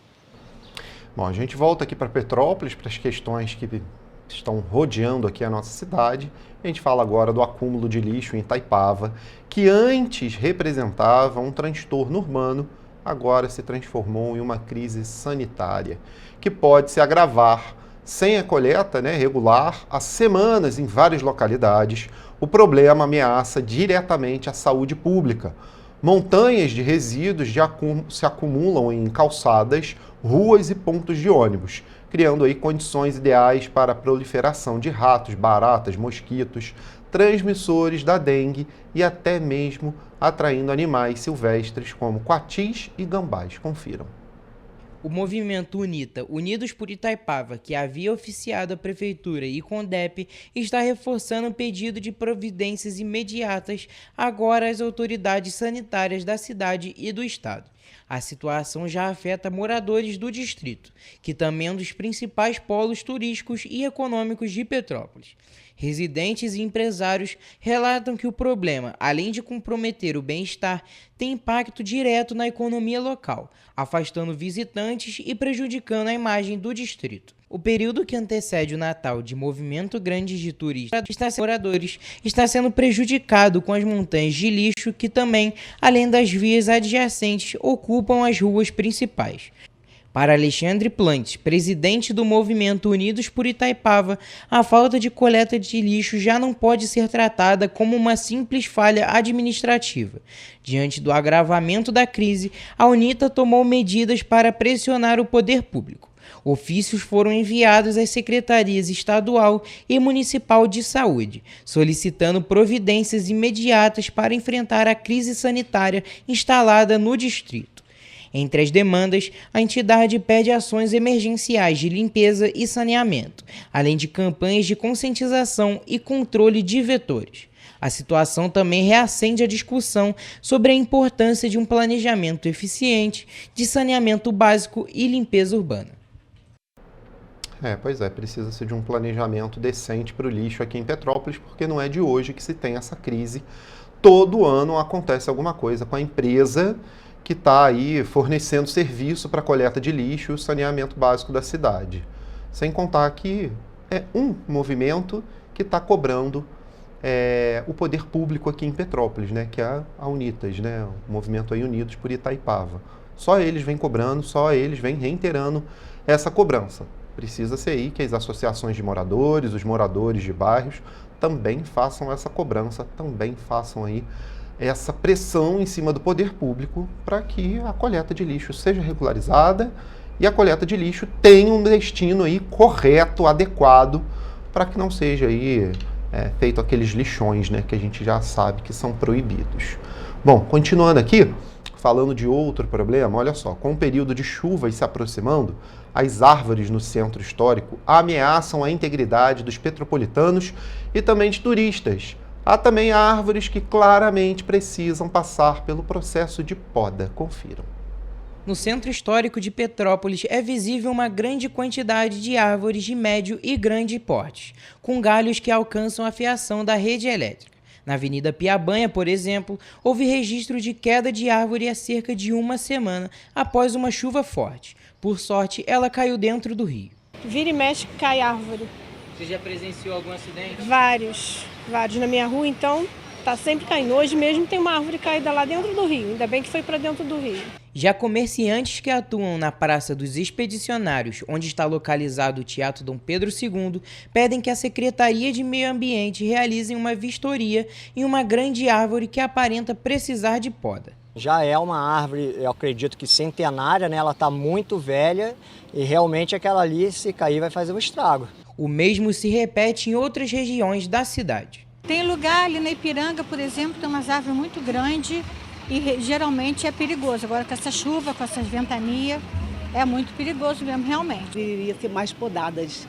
Bom, a gente volta aqui para Petrópolis, para as questões que estão rodeando aqui a nossa cidade. A gente fala agora do acúmulo de lixo em Itaipava, que antes representava um transtorno urbano, agora se transformou em uma crise sanitária, que pode se agravar sem a coleta regular há semanas em várias localidades. O problema ameaça diretamente a saúde pública. Montanhas de resíduos se acumulam em calçadas, ruas e pontos de ônibus, criando aí condições ideais para a proliferação de ratos, baratas, mosquitos, transmissores da dengue e até mesmo atraindo animais silvestres como coatis e gambás. Confiram. O movimento UNITA, Unidos por Itaipava, que havia oficiado a Prefeitura e CONDEP, está reforçando o pedido de providências imediatas agora às autoridades sanitárias da cidade e do estado. A situação já afeta moradores do distrito, que também é um dos principais polos turísticos e econômicos de Petrópolis. Residentes e empresários relatam que o problema, além de comprometer o bem-estar, tem impacto direto na economia local, afastando visitantes e prejudicando a imagem do distrito. O período que antecede o Natal de movimento grande de turistas está sendo prejudicado com as montanhas de lixo que também, além das vias adjacentes, ocupam as ruas principais. Para Alexandre Plantes, presidente do movimento Unidos por Itaipava, a falta de coleta de lixo já não pode ser tratada como uma simples falha administrativa. Diante do agravamento da crise, a UNITA tomou medidas para pressionar o poder público. Ofícios foram enviados às secretarias estadual e municipal de saúde, solicitando providências imediatas para enfrentar a crise sanitária instalada no distrito. Entre as demandas, a entidade pede ações emergenciais de limpeza e saneamento, além de campanhas de conscientização e controle de vetores. A situação também reacende a discussão sobre a importância de um planejamento eficiente de saneamento básico e limpeza urbana. Pois é, precisa-se de um planejamento decente para o lixo aqui em Petrópolis, porque não é de hoje que se tem essa crise. Todo ano acontece alguma coisa com a empresa que está aí fornecendo serviço para a coleta de lixo e o saneamento básico da cidade. Sem contar que é um movimento que está cobrando o poder público aqui em Petrópolis, que é a Unitas, o movimento aí Unidos por Itaipava. Só eles vêm cobrando, só eles vêm reiterando essa cobrança. Precisa ser aí que as associações de moradores, os moradores de bairros, também façam essa cobrança, também façam aí essa pressão em cima do poder público para que a coleta de lixo seja regularizada e a coleta de lixo tenha um destino aí correto, adequado, para que não seja aí feito aqueles lixões, que a gente já sabe que são proibidos. Bom, continuando aqui, falando de outro problema, olha só, com o período de chuvas se aproximando, as árvores no centro histórico ameaçam a integridade dos petropolitanos e também de turistas. Há também árvores que claramente precisam passar pelo processo de poda. Confiram. No centro histórico de Petrópolis é visível uma grande quantidade de árvores de médio e grande porte, com galhos que alcançam a fiação da rede elétrica. Na Avenida Piabanha, por exemplo, houve registro de queda de árvore há cerca de uma semana após uma chuva forte. Por sorte, ela caiu dentro do rio. Vira e mexe, cai árvore. Você já presenciou algum acidente? Vários na minha rua, então tá sempre caindo. Hoje mesmo tem uma árvore caída lá dentro do rio, ainda bem que foi para dentro do rio. Já comerciantes que atuam na Praça dos Expedicionários, onde está localizado o Teatro Dom Pedro II, pedem que a Secretaria de Meio Ambiente realize uma vistoria em uma grande árvore que aparenta precisar de poda. Já é uma árvore, eu acredito que centenária, né? Ela está muito velha e realmente aquela ali, se cair, vai fazer um estrago. O mesmo se repete em outras regiões da cidade. Tem lugar ali na Ipiranga, por exemplo, tem umas árvores muito grandes e geralmente é perigoso. Agora com essa chuva, com essas ventanias, é muito perigoso mesmo, realmente. Deveria ser mais podadas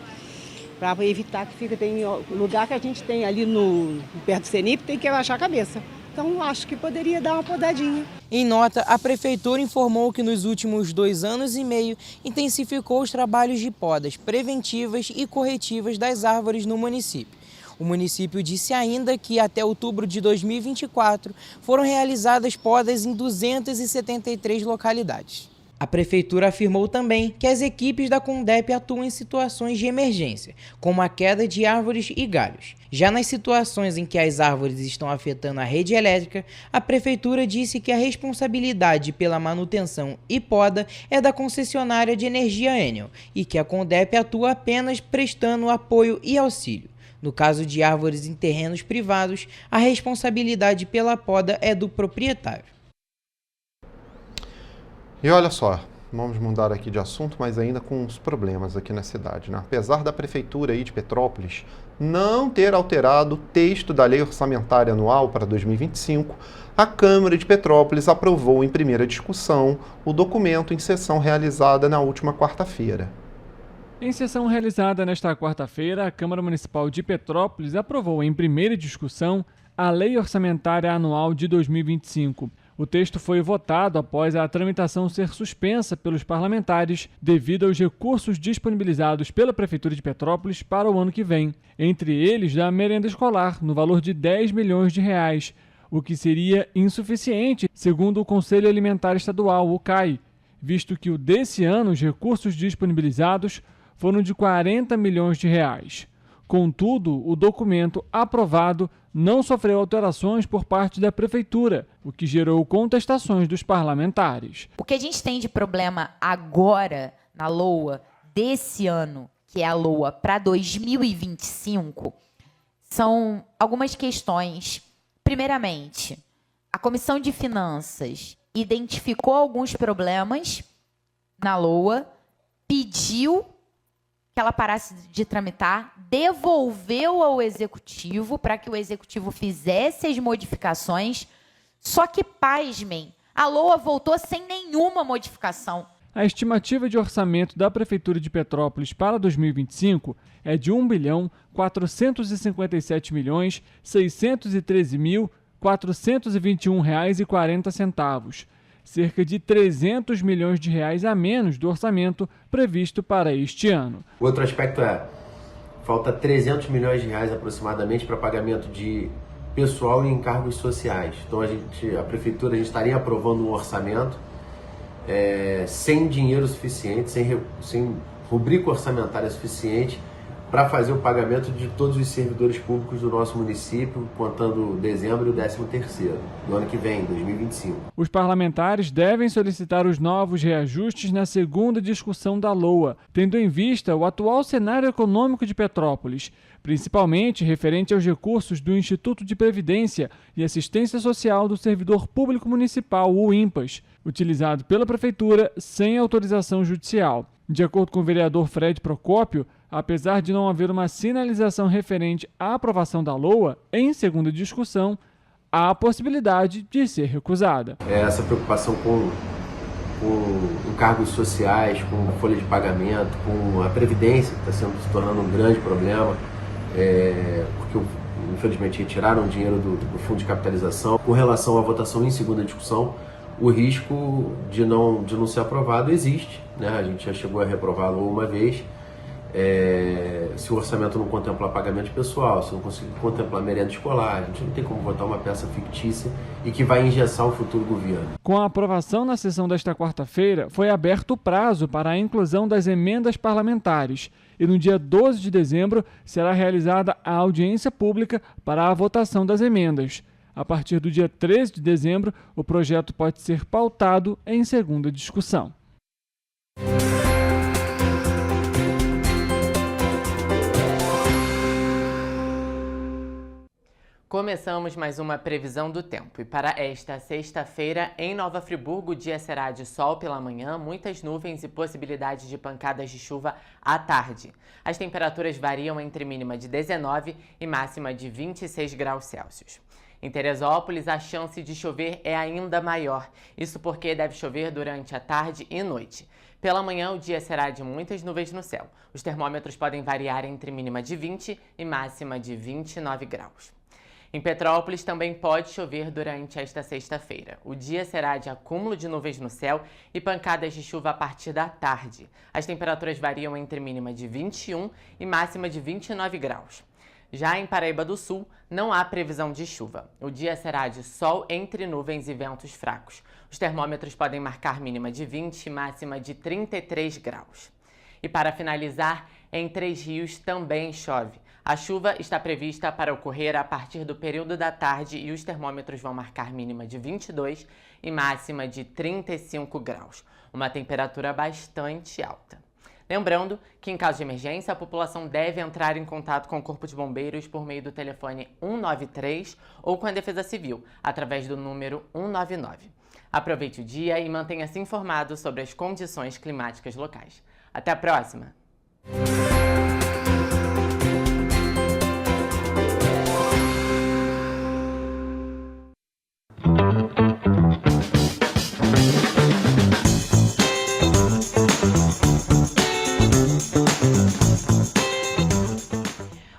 para evitar que fique. Tem lugar que a gente tem ali no perto do CENIP, tem que abaixar a cabeça. Então acho que poderia dar uma podadinha. Em nota, a Prefeitura informou que nos últimos 2 anos e meio intensificou os trabalhos de podas preventivas e corretivas das árvores no município. O município disse ainda que até outubro de 2024 foram realizadas podas em 273 localidades. A Prefeitura afirmou também que as equipes da Condep atuam em situações de emergência, como a queda de árvores e galhos. Já nas situações em que as árvores estão afetando a rede elétrica, a Prefeitura disse que a responsabilidade pela manutenção e poda é da concessionária de energia Enel e que a Condep atua apenas prestando apoio e auxílio. No caso de árvores em terrenos privados, a responsabilidade pela poda é do proprietário. E olha só, vamos mudar aqui de assunto, mas ainda com os problemas aqui na cidade, né? Apesar da Prefeitura aí de Petrópolis não ter alterado o texto da Lei Orçamentária Anual para 2025, a Câmara de Petrópolis aprovou em primeira discussão o documento em sessão realizada na última quarta-feira. Em sessão realizada nesta quarta-feira, a Câmara Municipal de Petrópolis aprovou em primeira discussão a Lei Orçamentária Anual de 2025. O texto foi votado após a tramitação ser suspensa pelos parlamentares devido aos recursos disponibilizados pela Prefeitura de Petrópolis para o ano que vem, entre eles da merenda escolar, no valor de R$10 milhões, o que seria insuficiente, segundo o Conselho Alimentar Estadual, o CAI, visto que o desse ano os recursos disponibilizados foram de R$40 milhões. Contudo, o documento aprovado não sofreu alterações por parte da Prefeitura, o que gerou contestações dos parlamentares. O que a gente tem de problema agora na LOA desse ano, que é a LOA para 2025, são algumas questões. Primeiramente, a Comissão de Finanças identificou alguns problemas na LOA, pediu que ela parasse de tramitar, devolveu ao Executivo para que o Executivo fizesse as modificações, só que, pasmem, a LOA voltou sem nenhuma modificação. A estimativa de orçamento da Prefeitura de Petrópolis para 2025 é de R$1.457.613.421,40, cerca de R$300 milhões a menos do orçamento previsto para este ano. O outro aspecto falta R$300 milhões aproximadamente para pagamento de pessoal e encargos sociais. Então a Prefeitura estaria aprovando um orçamento sem dinheiro suficiente, sem rubrica orçamentária suficiente para fazer o pagamento de todos os servidores públicos do nosso município, contando dezembro e o 13º, do ano que vem, 2025. Os parlamentares devem solicitar os novos reajustes na segunda discussão da LOA, tendo em vista o atual cenário econômico de Petrópolis, principalmente referente aos recursos do Instituto de Previdência e Assistência Social do Servidor Público Municipal, o INPAS, utilizado pela Prefeitura sem autorização judicial. De acordo com o vereador Fred Procópio, apesar de não haver uma sinalização referente à aprovação da LOA, em segunda discussão, há a possibilidade de ser recusada. Essa preocupação com encargos sociais, com folha de pagamento, com a Previdência, que está se tornando um grande problema, porque infelizmente retiraram o dinheiro do fundo de capitalização. Com relação à votação em segunda discussão, o risco de não ser aprovado existe, né? A gente já chegou a reprová-lo uma vez. se o orçamento não contemplar pagamento pessoal, se não conseguir contemplar merenda escolar, a gente não tem como votar uma peça fictícia e que vai engessar o futuro governo. Com a aprovação na sessão desta quarta-feira, foi aberto o prazo para a inclusão das emendas parlamentares e no dia 12 de dezembro será realizada a audiência pública para a votação das emendas. A partir do dia 13 de dezembro, o projeto pode ser pautado em segunda discussão. Começamos mais uma previsão do tempo e para esta sexta-feira, em Nova Friburgo, o dia será de sol pela manhã, muitas nuvens e possibilidade de pancadas de chuva à tarde. As temperaturas variam entre mínima de 19 e máxima de 26 graus Celsius. Em Teresópolis, a chance de chover é ainda maior, isso porque deve chover durante a tarde e noite. Pela manhã, o dia será de muitas nuvens no céu. Os termômetros podem variar entre mínima de 20 e máxima de 29 graus. Em Petrópolis também pode chover durante esta sexta-feira. O dia será de acúmulo de nuvens no céu e pancadas de chuva a partir da tarde. As temperaturas variam entre mínima de 21 e máxima de 29 graus. Já em Paraíba do Sul, não há previsão de chuva. O dia será de sol entre nuvens e ventos fracos. Os termômetros podem marcar mínima de 20 e máxima de 33 graus. E para finalizar, em Três Rios também chove. A chuva está prevista para ocorrer a partir do período da tarde e os termômetros vão marcar mínima de 22 e máxima de 35 graus, uma temperatura bastante alta. Lembrando que, em caso de emergência, a população deve entrar em contato com o Corpo de Bombeiros por meio do telefone 193 ou com a Defesa Civil, através do número 199. Aproveite o dia e mantenha-se informado sobre as condições climáticas locais. Até a próxima!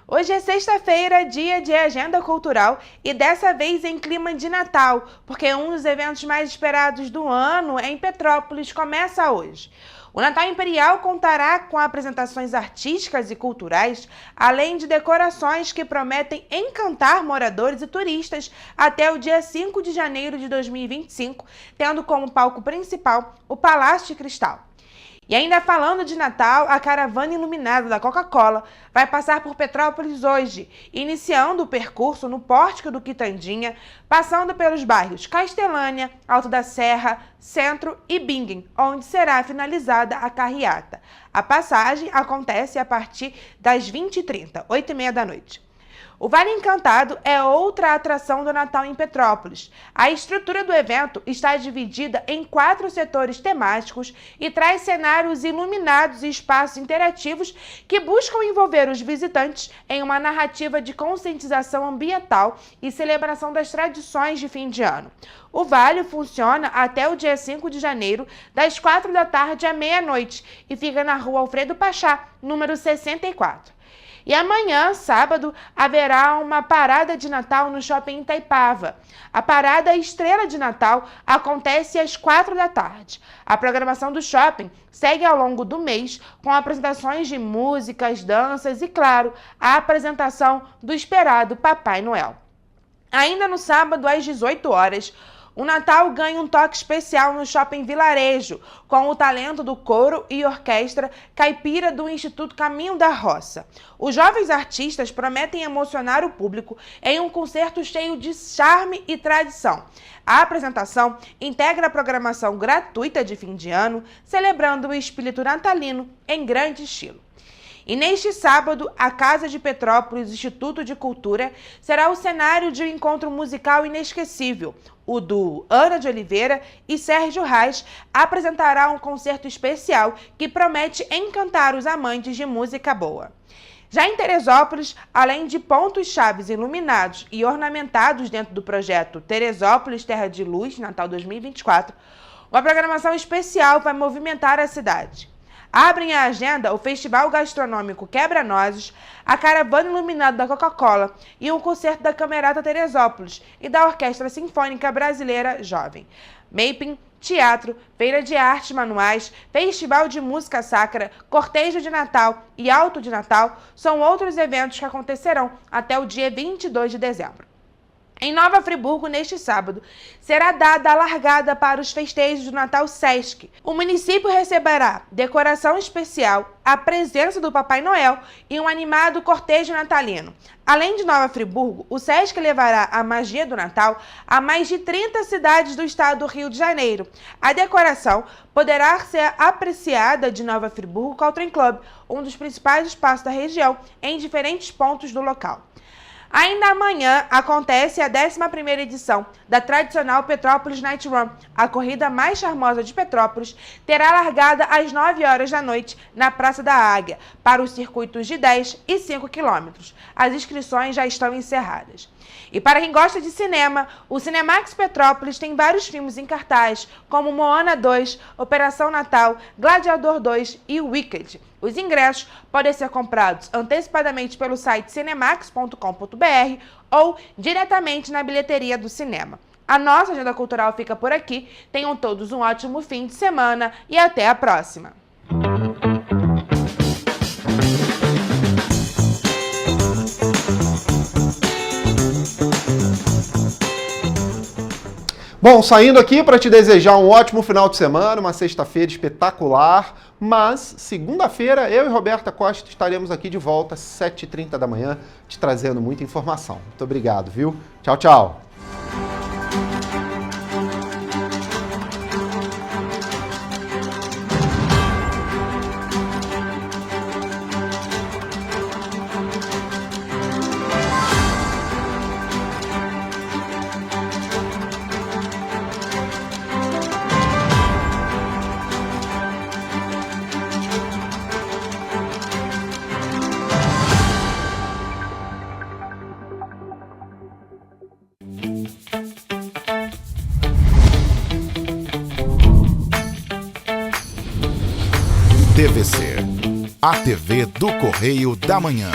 Hoje é sexta-feira, dia de agenda cultural e dessa vez em clima de Natal, porque um dos eventos mais esperados do ano em Petrópolis começa hoje. O Natal Imperial contará com apresentações artísticas e culturais, além de decorações que prometem encantar moradores e turistas até o dia 5 de janeiro de 2025, tendo como palco principal o Palácio de Cristal. E ainda falando de Natal, a caravana iluminada da Coca-Cola vai passar por Petrópolis hoje, iniciando o percurso no Pórtico do Quitandinha, passando pelos bairros Castelânia, Alto da Serra, Centro e Bingen, onde será finalizada a carreata. A passagem acontece a partir das 20h30, 8h30 da noite. O Vale Encantado é outra atração do Natal em Petrópolis. A estrutura do evento está dividida em 4 setores temáticos e traz cenários iluminados e espaços interativos que buscam envolver os visitantes em uma narrativa de conscientização ambiental e celebração das tradições de fim de ano. O Vale funciona até o dia 5 de janeiro, das 4 da tarde à meia-noite, e fica na Rua Alfredo Pachá, número 64. E amanhã, sábado, haverá uma parada de Natal no Shopping Itaipava. A parada Estrela de Natal acontece às 4 da tarde. A programação do shopping segue ao longo do mês com apresentações de músicas, danças e, claro, a apresentação do esperado Papai Noel. Ainda no sábado, às 18 horas, o Natal ganha um toque especial no Shopping Vilarejo, com o talento do coro e orquestra caipira do Instituto Caminho da Roça. Os jovens artistas prometem emocionar o público em um concerto cheio de charme e tradição. A apresentação integra a programação gratuita de fim de ano, celebrando o espírito natalino em grande estilo. E neste sábado, a Casa de Petrópolis Instituto de Cultura será o cenário de um encontro musical inesquecível. O duo Ana de Oliveira e Sérgio Reis apresentará um concerto especial que promete encantar os amantes de música boa. Já em Teresópolis, além de pontos chaves iluminados e ornamentados dentro do projeto Teresópolis Terra de Luz, Natal 2024, uma programação especial vai movimentar a cidade. Abrem a agenda o Festival Gastronômico Quebra-Nozes, a Caravana Iluminada da Coca-Cola e um concerto da Camerata Teresópolis e da Orquestra Sinfônica Brasileira Jovem. Mapping, teatro, feira de artes manuais, festival de música sacra, cortejo de Natal e alto de Natal são outros eventos que acontecerão até o dia 22 de dezembro. Em Nova Friburgo, neste sábado, será dada a largada para os festejos do Natal Sesc. O município receberá decoração especial, a presença do Papai Noel e um animado cortejo natalino. Além de Nova Friburgo, o Sesc levará a magia do Natal a mais de 30 cidades do estado do Rio de Janeiro. A decoração poderá ser apreciada de Nova Friburgo Country Club, um dos principais espaços da região, em diferentes pontos do local. Ainda amanhã acontece a 11ª edição da tradicional Petrópolis Night Run. A corrida mais charmosa de Petrópolis terá largada às 9 horas da noite na Praça da Águia, para os circuitos de 10 e 5 quilômetros. As inscrições já estão encerradas. E para quem gosta de cinema, o Cinemax Petrópolis tem vários filmes em cartaz, como Moana 2, Operação Natal, Gladiador 2 e Wicked. Os ingressos podem ser comprados antecipadamente pelo site cinemax.com.br ou diretamente na bilheteria do cinema. A nossa agenda cultural fica por aqui. Tenham todos um ótimo fim de semana e até a próxima! Bom, saindo aqui para te desejar um ótimo final de semana, uma sexta-feira espetacular, mas segunda-feira eu e Roberta Costa estaremos aqui de volta às 7h30 da manhã, te trazendo muita informação. Muito obrigado, viu? Tchau, tchau! TVC, a TV do Correio da Manhã.